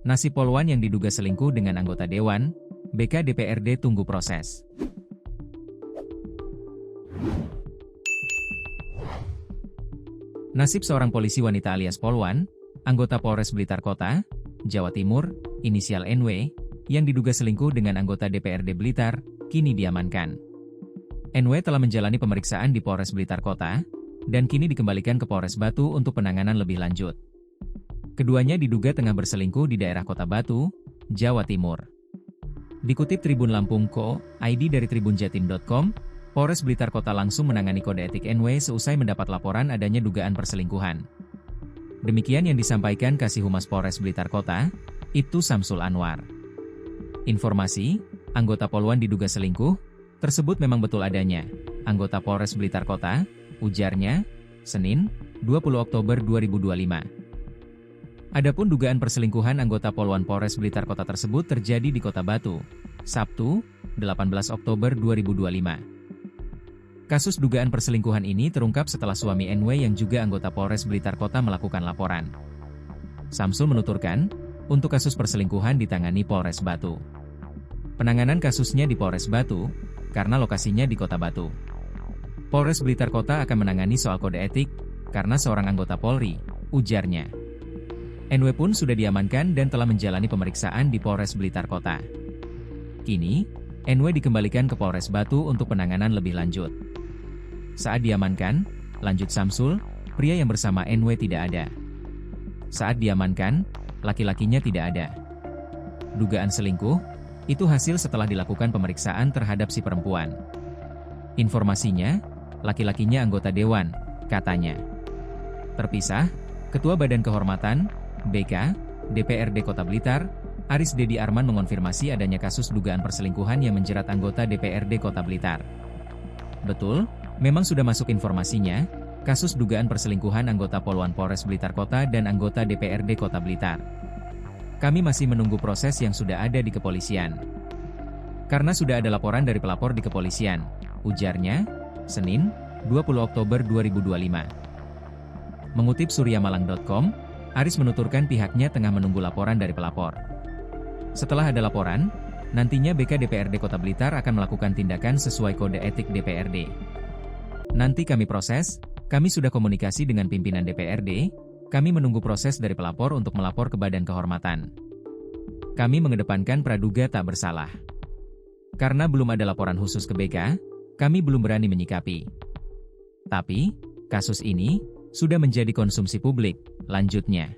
Nasib Polwan yang diduga selingkuh dengan anggota Dewan, BK DPRD tunggu proses. Nasib seorang polisi wanita alias Polwan, anggota Polres Blitar Kota, Jawa Timur, inisial NW, yang diduga selingkuh dengan anggota DPRD Blitar, kini diamankan. NW telah menjalani pemeriksaan di Polres Blitar Kota, dan kini dikembalikan ke Polres Batu untuk penanganan lebih lanjut. Keduanya diduga tengah berselingkuh di daerah Kota Batu, Jawa Timur. Dikutip Tribun Lampung.co, ID dari tribunjatim.com, Polres Blitar Kota langsung menangani kode etik NW seusai mendapat laporan adanya dugaan perselingkuhan. Demikian yang disampaikan Kasih Humas Polres Blitar Kota, Ibtu Samsul Anwar. Informasi, anggota Polwan diduga selingkuh, tersebut memang betul adanya. Anggota Polres Blitar Kota, ujarnya, Senin, 20 Oktober 2025. Adapun dugaan perselingkuhan anggota Polwan Polres Blitar Kota tersebut terjadi di Kota Batu, Sabtu, 18 Oktober 2025. Kasus dugaan perselingkuhan ini terungkap setelah suami NW yang juga anggota Polres Blitar Kota melakukan laporan. Samsul menuturkan, untuk kasus perselingkuhan ditangani Polres Batu. Penanganan kasusnya di Polres Batu, karena lokasinya di Kota Batu. Polres Blitar Kota akan menangani soal kode etik, karena seorang anggota Polri, ujarnya. NW pun sudah diamankan dan telah menjalani pemeriksaan di Polres Blitar Kota. Kini, NW dikembalikan ke Polres Batu untuk penanganan lebih lanjut. Saat diamankan, lanjut Samsul, pria yang bersama NW tidak ada. Saat diamankan, laki-lakinya tidak ada. Dugaan selingkuh, itu hasil setelah dilakukan pemeriksaan terhadap si perempuan. Informasinya, laki-lakinya anggota Dewan, katanya. Terpisah, Ketua Badan Kehormatan, BK, DPRD Kota Blitar, Aris Dedi Arman mengonfirmasi adanya kasus dugaan perselingkuhan yang menjerat anggota DPRD Kota Blitar. Betul, memang sudah masuk informasinya, kasus dugaan perselingkuhan anggota Polwan Polres Blitar Kota dan anggota DPRD Kota Blitar. Kami masih menunggu proses yang sudah ada di kepolisian. Karena sudah ada laporan dari pelapor di kepolisian, ujarnya, Senin, 20 Oktober 2025. Mengutip suryamalang.com, Aris menuturkan pihaknya tengah menunggu laporan dari pelapor. Setelah ada laporan, nantinya BK DPRD Kota Blitar akan melakukan tindakan sesuai kode etik DPRD. Nanti kami proses, kami sudah komunikasi dengan pimpinan DPRD, kami menunggu proses dari pelapor untuk melapor ke Badan Kehormatan. Kami mengedepankan praduga tak bersalah. Karena belum ada laporan khusus ke BK, kami belum berani menyikapi. Tapi, kasus ini sudah menjadi konsumsi publik, lanjutnya.